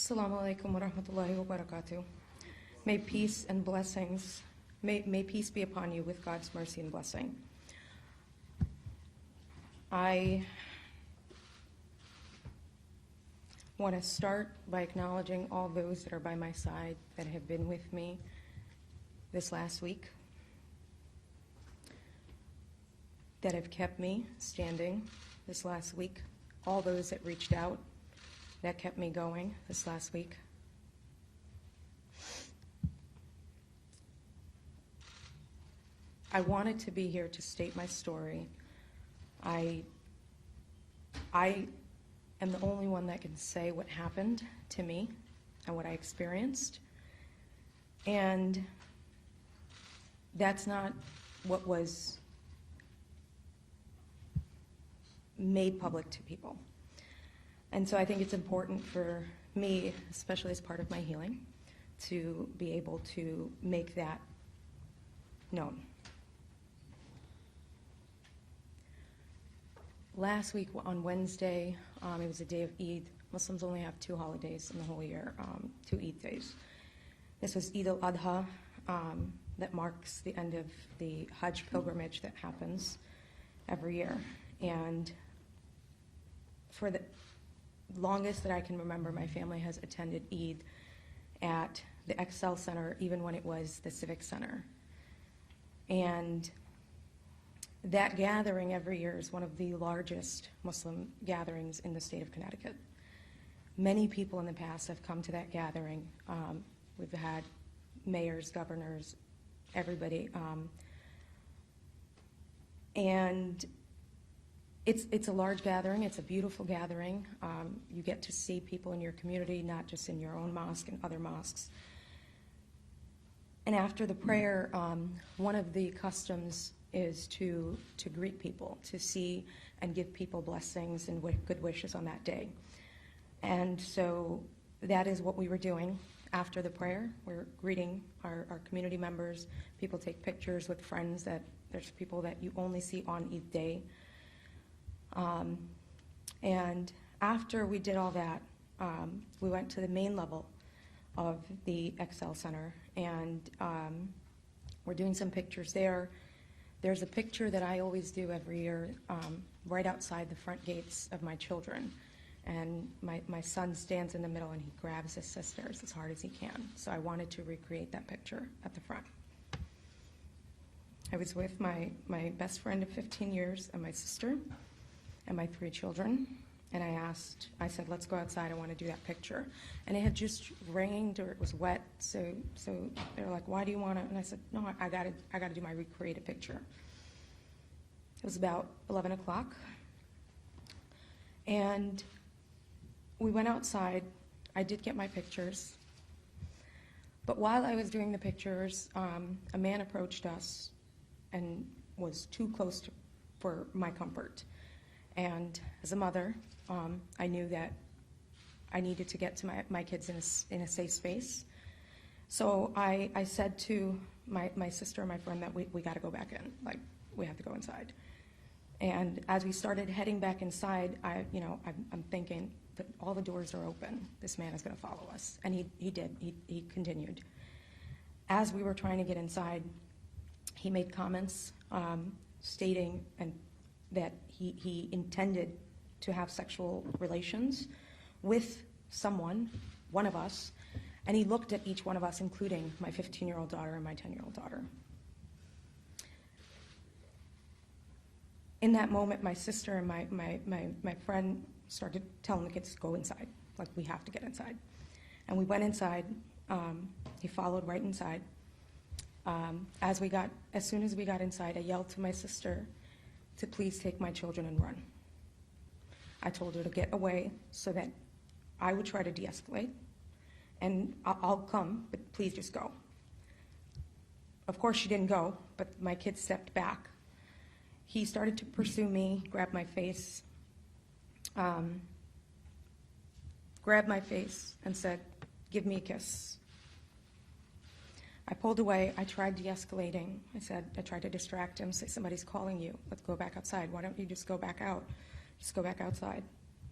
Assalamu alaikum wa rahmatullahi wa barakatuh. May peace and blessings, may peace be upon you with God's mercy and blessing. I want to start by acknowledging all those that are by my side that have been with me this last week, that have kept me standing this last week, all those that reached out that kept me going this last week. I wanted to be here to state my story. I am the only one that can say what happened to me and what I experienced. And that's not what was made public to people. And so I think it's important for me, especially as part of my healing, to be able to make that known. Last week on Wednesday, it was a day of Eid. Muslims only have 2 holidays in the whole year, 2 Eid days. This was Eid al-Adha, that marks the end of the Hajj pilgrimage that happens every year. And for the longest that I can remember, my family has attended Eid at the Excel Center, even when it was the Civic Center. And that gathering every year is one of the largest Muslim gatherings in the state of Connecticut. Many people in the past have come to that gathering. We've had mayors, governors, everybody. And it's a large gathering. It's a beautiful gathering. You get to see people in your community, not just in your own mosque and other mosques. And after the prayer, one of the customs is to greet people, to see and give people blessings and good wishes on that day. And so that is what we were doing after the prayer. We're greeting our community members. People take pictures with friends. There's people that you only see on Eid day. And after we did all that, we went to the main level of the Excel Center, and we're doing some pictures there. There's a picture that I always do every year right outside the front gates of my children. And my son stands in the middle and he grabs his sisters as hard as he can. So I wanted to recreate that picture at the front. I was with my best friend of 15 years and my sister and my 3 children. And I said, let's go outside, I want to do that picture. And it had just rained or it was wet, so they were like, why do you want to? And I said, no, I got to do my recreated picture. It was about 11 o'clock. And we went outside. I did get my pictures. But while I was doing the pictures, a man approached us and was too close for my comfort. And as a mother, I knew that I needed to get to my kids in a safe space. So I said to my sister and my friend that we got to go back in, like we have to go inside. And as we started heading back inside, I'm thinking that all the doors are open. This man is going to follow us, and he did. He continued. As we were trying to get inside, he made comments stating that he intended to have sexual relations with someone, one of us, and he looked at each one of us, including my 15-year-old daughter and my 10-year-old daughter. In that moment, my sister and my friend started telling the kids to go inside, like we have to get inside. And we went inside. He followed right inside. As soon as we got inside, I yelled to my sister to please take my children and run. I told her to get away so that I would try to de-escalate, and I'll come, but please just go. Of course she didn't go, but my kids stepped back. He started to pursue me, grabbed my face and said, give me a kiss. I pulled away. I tried de-escalating. I tried to distract him, say, somebody's calling you. Let's go back outside. Why don't you just go back out? Just go back outside.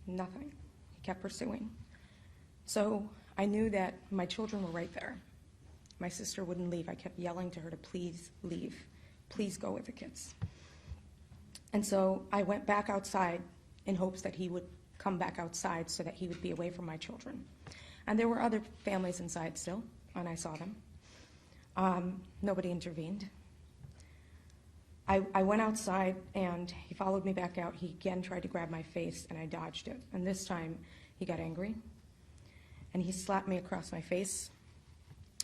Nothing. He kept pursuing. So I knew that my children were right there. My sister wouldn't leave. I kept yelling to her to please leave. Please go with the kids. And so I went back outside in hopes that he would come back outside so that he would be away from my children. And there were other families inside still, and I saw them. Nobody intervened. I went outside, and he followed me back out. He again tried to grab my face, and I dodged it. And this time, he got angry, and he slapped me across my face,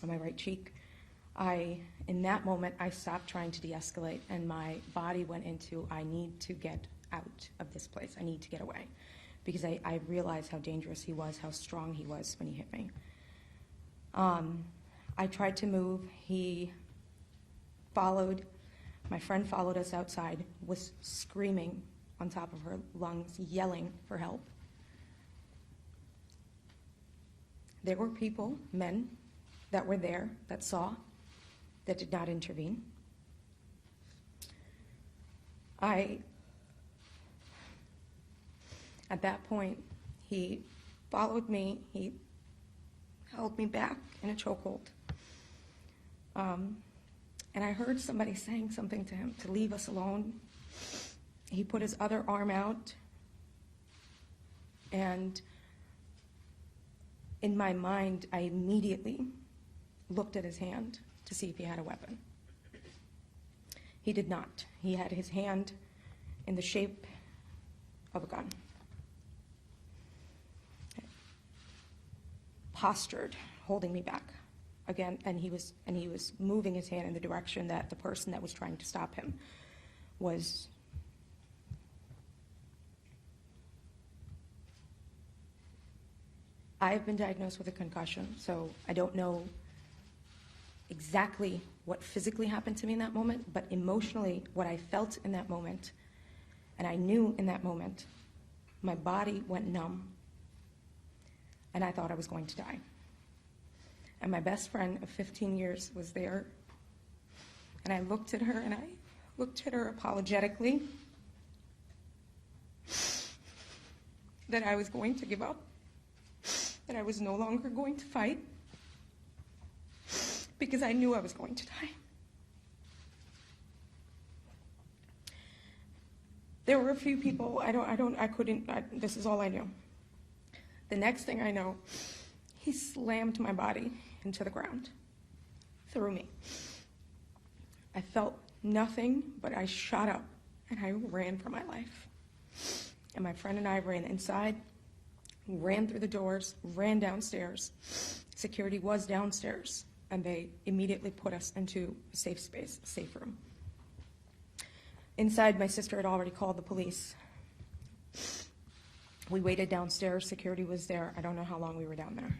on my right cheek. In that moment, I stopped trying to de-escalate, and my body went into, I need to get out of this place. I need to get away. Because I realized how dangerous he was, how strong he was when he hit me. I tried to move. He followed. My friend followed us outside, was screaming on top of her lungs, yelling for help. There were people, men, that were there, that saw, that did not intervene. At that point, he followed me. He held me back in a chokehold. And I heard somebody saying something to him to leave us alone. He put his other arm out. And in my mind, I immediately looked at his hand to see if he had a weapon. He did not. He had his hand in the shape of a gun. Postured, holding me back again, and he was moving his hand in the direction that the person that was trying to stop him was. I have been diagnosed with a concussion, so I don't know exactly what physically happened to me in that moment, but emotionally, what I felt in that moment, and I knew in that moment, my body went numb, and I thought I was going to die. And my best friend of 15 years was there, and I looked at her, and I looked at her apologetically, that I was going to give up, that I was no longer going to fight, because I knew I was going to die. There were a few people, this is all I knew. The next thing I know, he slammed my body into the ground, threw me. I felt nothing, but I shot up and I ran for my life. And my friend and I ran inside, ran through the doors, ran downstairs. Security was downstairs, and they immediately put us into a safe space, a safe room. Inside, my sister had already called the police. We waited downstairs, security was there. I don't know how long we were down there.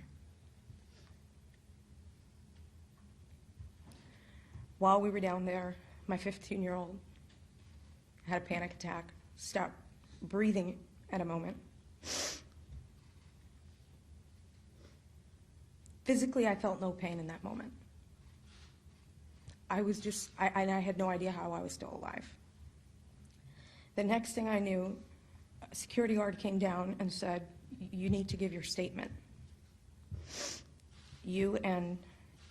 While we were down there, my 15-year-old had a panic attack, stopped breathing at a moment. Physically, I felt no pain in that moment. I had no idea how I was still alive. The next thing I knew, a security guard came down and said, "You need to give your statement. You and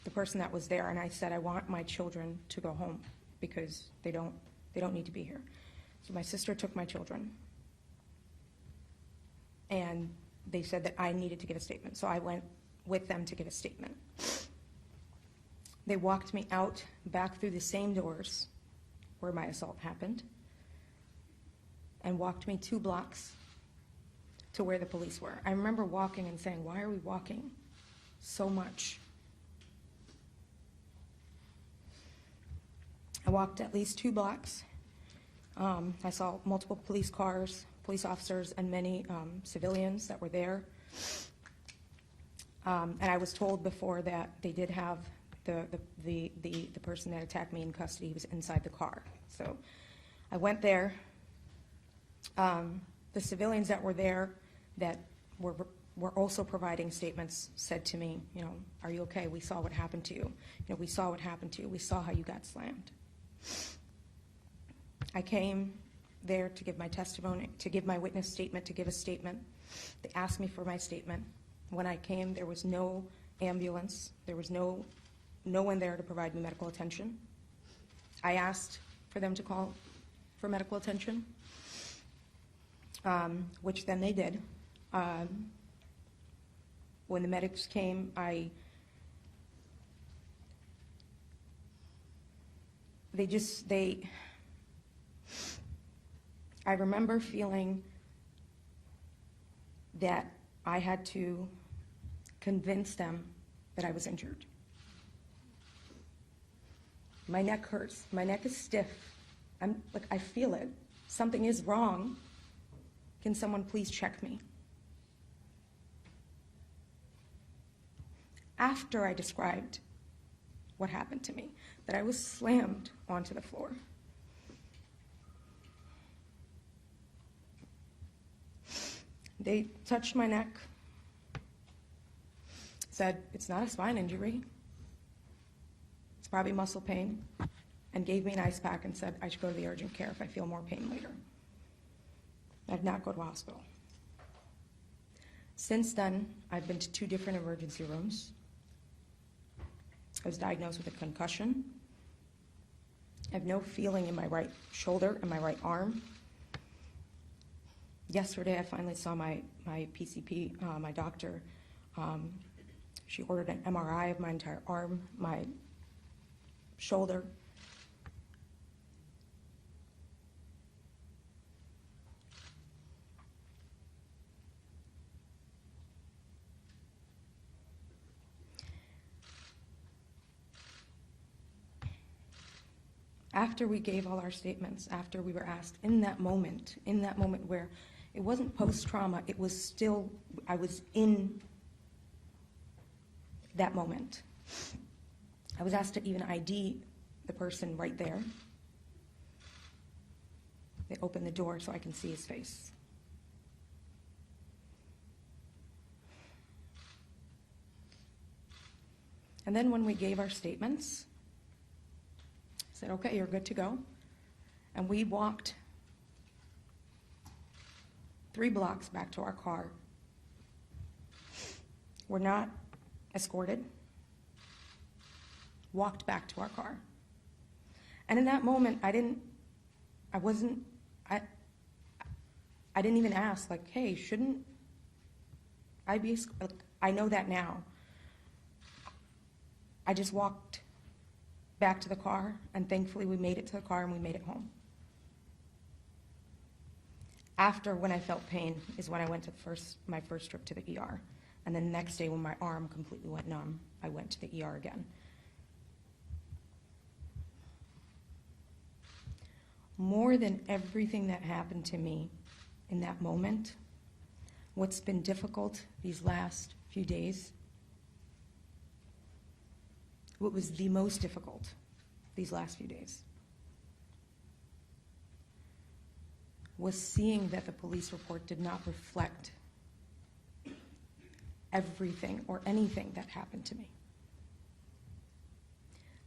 the person that was there." And I said, "I want my children to go home because they don't need to be here." So my sister took my children, and they said that I needed to give a statement. So I went with them to give a statement. They walked me out back through the same doors where my assault happened and walked me 2 blocks to where the police were. I remember walking and saying, "Why are we walking so much?" I walked at least 2 blocks. I saw multiple police cars, police officers, and many civilians that were there. And I was told before that they did have the person that attacked me in custody. He was inside the car. So I went there. The civilians that were there that were also providing statements said to me, "Are you okay? We saw what happened to you. We saw what happened to you. We saw how you got slammed." I came there to give my testimony, to give my witness statement, to give a statement. They asked me for my statement. When I came, there was no ambulance. There was no one there to provide me medical attention. I asked for them to call for medical attention, which then they did. When the medics came, I remember feeling that I had to convince them that I was injured. My neck hurts. My neck is stiff. I feel it. Something is wrong. Can someone please check me? After I described what happened to me, that I was slammed onto the floor. They touched my neck, said, it's not a spine injury, it's probably muscle pain, and gave me an ice pack and said I should go to the urgent care if I feel more pain later. I'd not go to a hospital. Since then, I've been to 2 different emergency rooms. I was diagnosed with a concussion. I have no feeling in my right shoulder and my right arm. Yesterday, I finally saw my PCP, my doctor. She ordered an MRI of my entire arm, my shoulder. After we gave all our statements, after we were asked, in that moment where it wasn't post-trauma, it was still, I was in that moment. I was asked to even ID the person right there. They opened the door so I can see his face. And then when we gave our statements, I said, okay, you're good to go. And we walked 3 blocks back to our car. We're not escorted. Walked back to our car. And in that moment, I didn't even ask, like, hey, shouldn't I be, I know that now. I just walked back to the car, and thankfully we made it to the car and we made it home. After, when I felt pain, is when I went to my first trip to the ER. And then the next day when my arm completely went numb, I went to the ER again. More than everything that happened to me in that moment, what's been difficult these last few days, what was the most difficult these last few days, was seeing that the police report did not reflect everything or anything that happened to me.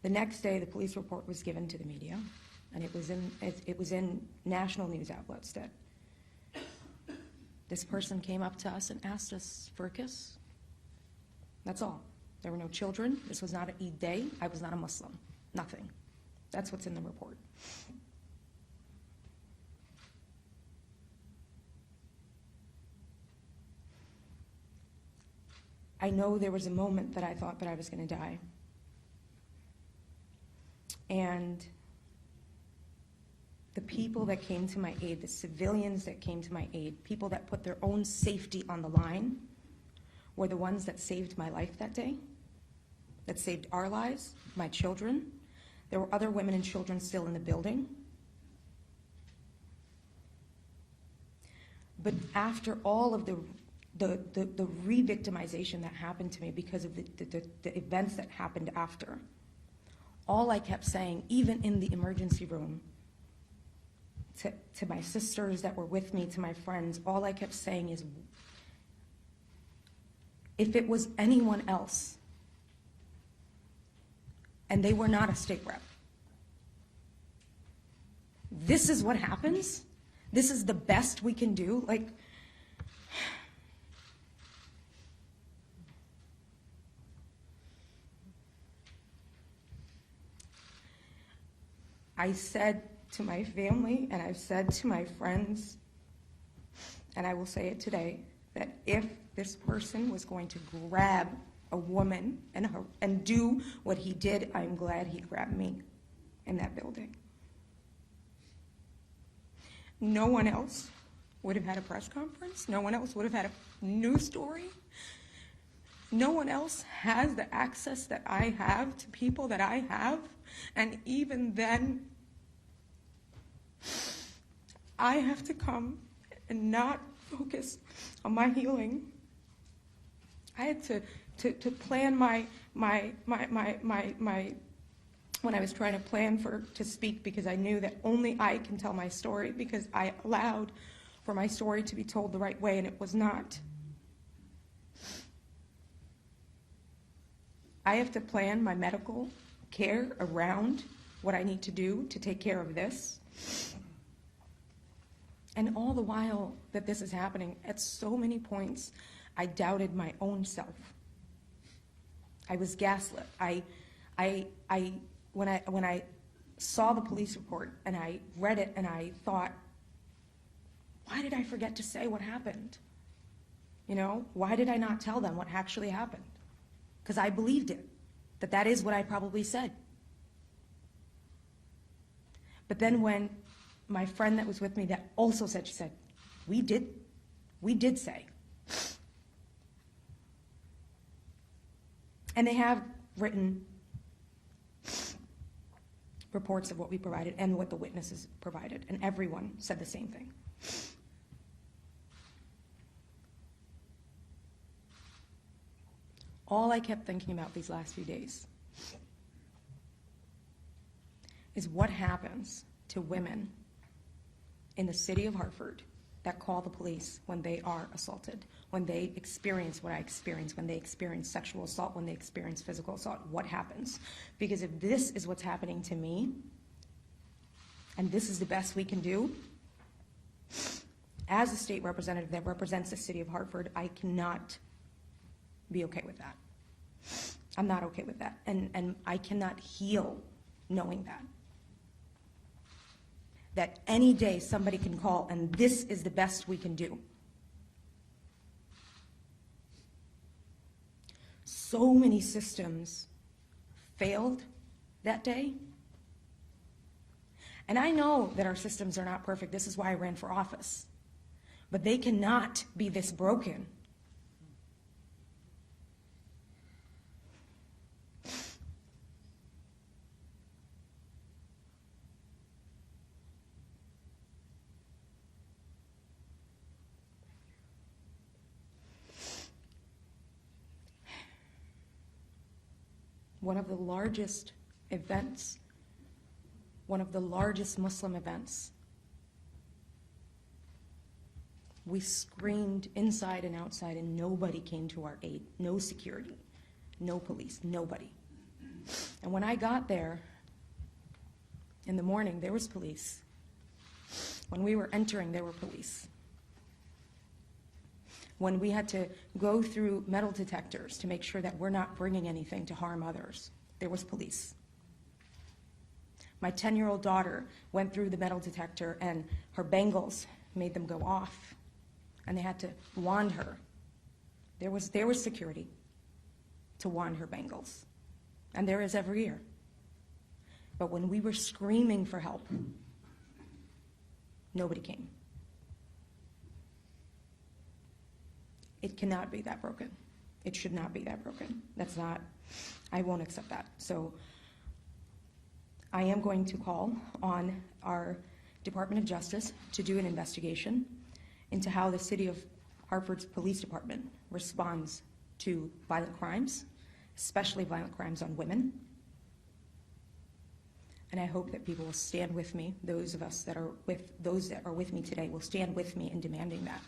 The next day, the police report was given to the media, and it was in national news outlets that this person came up to us and asked us for a kiss. That's all. There were no children. This was not an Eid day. I was not a Muslim. Nothing. That's what's in the report. I know there was a moment that I thought that I was going to die. And the people that came to my aid, the civilians that came to my aid, people that put their own safety on the line, were the ones that saved my life that day, that saved our lives, my children. There were other women and children still in the building. But after all of the re-victimization that happened to me because of the events that happened after, all I kept saying, even in the emergency room, to my sisters that were with me, to my friends, all I kept saying is, if it was anyone else, and they were not a state rep, this is what happens? This is the best we can do? Like, I said to my family, and I've said to my friends, and I will say it today, that if this person was going to grab a woman and do what he did, I'm glad he grabbed me in that building. No one else would have had a press conference. No one else would have had a news story. No one else has the access that I have to people that I have. And even then, I have to come and not focus on my healing. I had to plan when I was trying to plan to speak, because I knew that only I can tell my story, because I allowed for my story to be told the right way, and it was not. I have to plan my medical care around what I need to do to take care of this. And all the while that this is happening, at so many points, I doubted my own self. I was gaslit. When I saw the police report and I read it and I thought, why did I forget to say what happened? You know, why did I not tell them what actually happened? Because I believed it, that is what I probably said. But then when my friend that was with me that also said, she said, we did say. And they have written reports of what we provided and what the witnesses provided, and everyone said the same thing. All I kept thinking about these last few days is what happens to women in the city of Hartford that call the police when they are assaulted, when they experience what I experienced, when they experience sexual assault, when they experience physical assault. What happens? Because if this is what's happening to me, and this is the best we can do, as a state representative that represents the city of Hartford, I cannot be okay with that. I'm not okay with that. And I cannot heal knowing that any day somebody can call and this is the best we can do. So many systems failed that day. And I know that our systems are not perfect. This is why I ran for office. But they cannot be this broken. One of the largest events, one of the largest Muslim events. We screamed inside and outside and nobody came to our aid. No security, no police, nobody. And when I got there in the morning, there was police. When we were entering, there were police. When we had to go through metal detectors to make sure that we're not bringing anything to harm others, there was police. My 10-year-old daughter went through the metal detector and her bangles made them go off, and they had to wand her. There was security to wand her bangles, and there is every year. But when we were screaming for help, nobody came. It cannot be that broken. It should not be that broken. That's not, I won't accept that. So I am going to call on our Department of Justice to do an investigation into how the City of Hartford's police department responds to violent crimes, especially violent crimes on women. And I hope that people will stand with me, those that are with me today will stand with me in demanding that.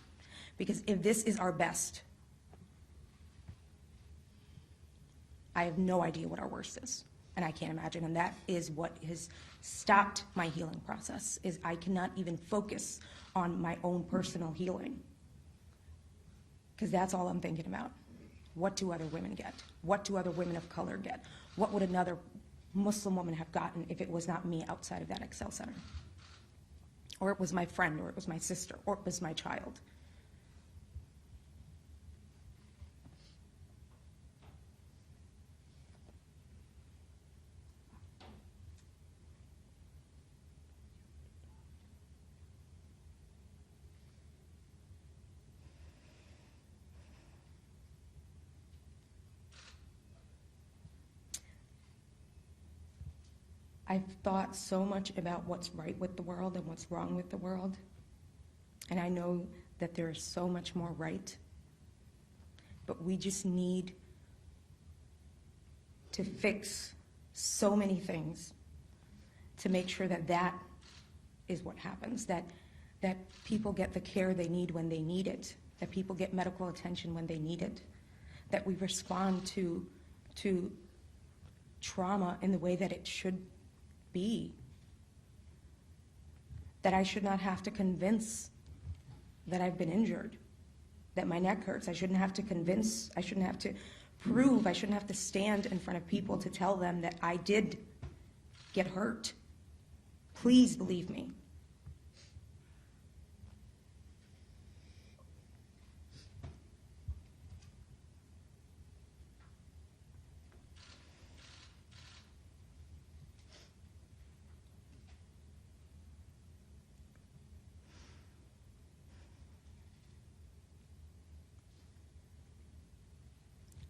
Because if this is our best, I have no idea what our worst is. And I can't imagine. And that is what has stopped my healing process, is I cannot even focus on my own personal healing. Because that's all I'm thinking about. What do other women get? What do other women of color get? What would another Muslim woman have gotten if it was not me outside of that Excel Center? Or it was my friend, or it was my sister, or it was my child. I've thought so much about what's right with the world and what's wrong with the world. And I know that there is so much more right. But we just need to fix so many things to make sure that that is what happens, that people get the care they need when they need it, that people get medical attention when they need it, that we respond to trauma in the way that it should be, that I should not have to convince that I've been injured, that my neck hurts. I shouldn't have to convince, I shouldn't have to prove, I shouldn't have to stand in front of people to tell them that I did get hurt. Please believe me.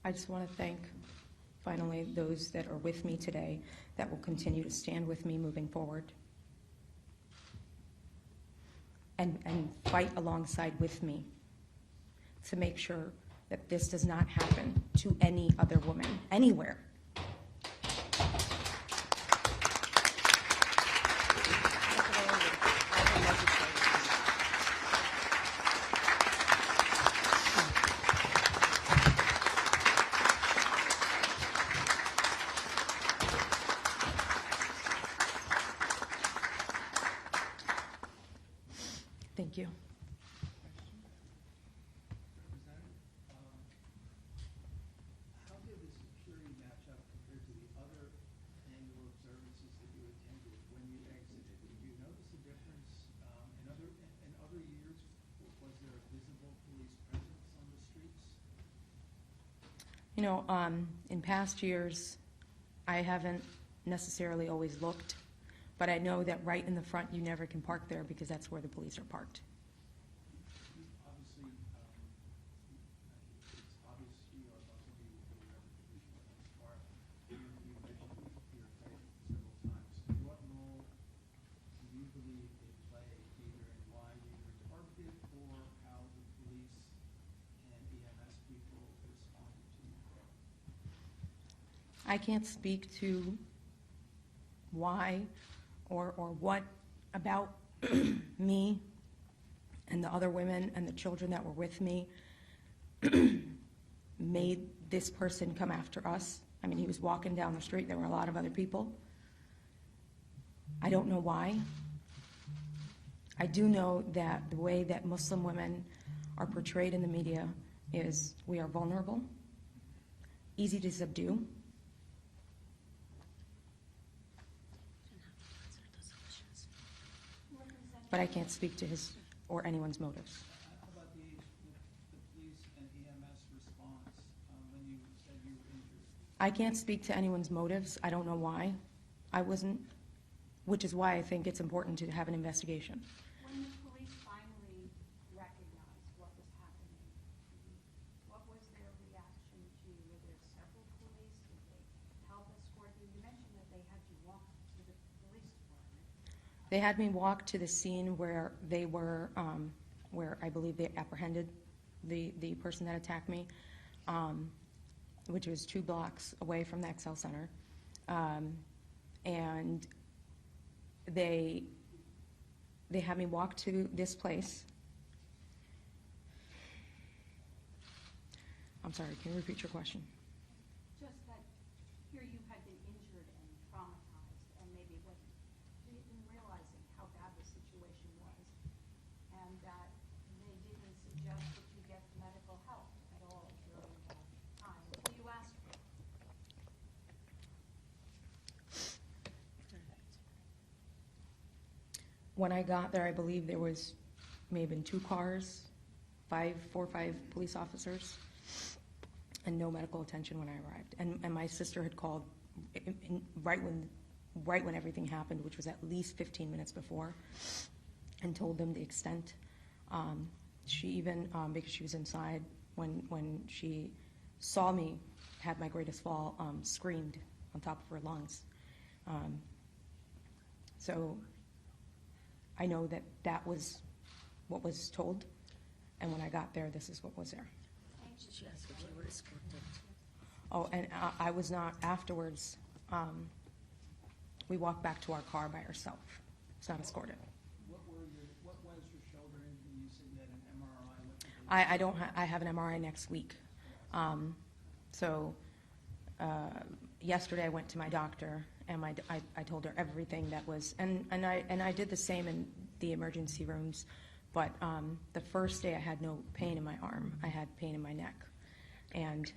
I just want to thank, finally, those that are with me today that will continue to stand with me moving forward and fight alongside with me to make sure that this does not happen to any other woman, anywhere. Thank you. How did the security match up compared to the other annual observances that you attended when you exited? Did you notice a difference in other years? Was there a visible police presence on the streets? You know, in past years, I haven't necessarily always looked, but I know that right in the front, you never can park there because that's where the police are parked. Obviously, it's obvious you are about to be whatever position you are. You mentioned you're afraid several times. What role do you believe they play either in why you were targeted or how the police and EMS people responded to you? I can't speak to why or what about me and the other women and the children that were with me made this person come after us. I mean, he was walking down the street. There were a lot of other people. I don't know why. I do know that the way that Muslim women are portrayed in the media is we are vulnerable, easy to subdue, but I can't speak to his or anyone's motives. How about the police and EMS response when you said you were injured? I can't speak to anyone's motives. I don't know why I wasn't, which is why I think it's important to have an investigation. When the police finally recognized what was happening, what was their reaction to you? Were there several police? Did they help escort you? You mentioned that they had you walk to the police department. They had me walk to the scene where they were, where I believe they apprehended the person that attacked me, which was 2 blocks away from the Excel Center. And they had me walk to this place. I'm sorry, can you repeat your question? Just that here you had been injured and traumatized, and maybe wasn't even realizing how bad the situation was, and that they didn't suggest that you get medical help at all during that time until you asked for it. When I got there, I believe there was maybe 2 cars, 4 or 5 police officers, and no medical attention when I arrived. And my sister had called right when everything happened, which was at least 15 minutes before, and told them the extent. She even, because she was inside, when she saw me, had my greatest fall, screamed on top of her lungs. So I know that that was what was told, and when I got there, this is what was there. She asked if you were escorted. Oh, and I was not afterwards. We walked back to our car by ourselves. It's not escorted. What was your shoulder injury? You said you had an MRI. What did they I don't. I have an MRI next week. Yesterday I went to my doctor, and I told her everything that was, and I did the same in the emergency rooms. But the first day I had no pain in my arm. I had pain in my neck, and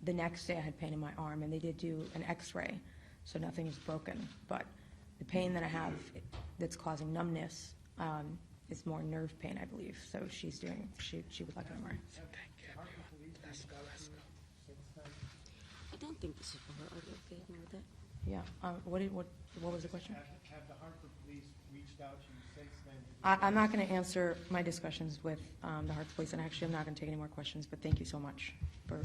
the next day I had pain in my arm, and they did do an X-ray, so nothing is broken. But the pain that I have that's causing numbness is more nerve pain, I believe. So she would like an MRI. I don't think this is for her. Are you okay with that? Yeah. What was the question? Have the Hartford police reached out to you since then? I'm not going to answer my discussions with the Hartford Police, and actually I'm not going to take any more questions, but thank you so much for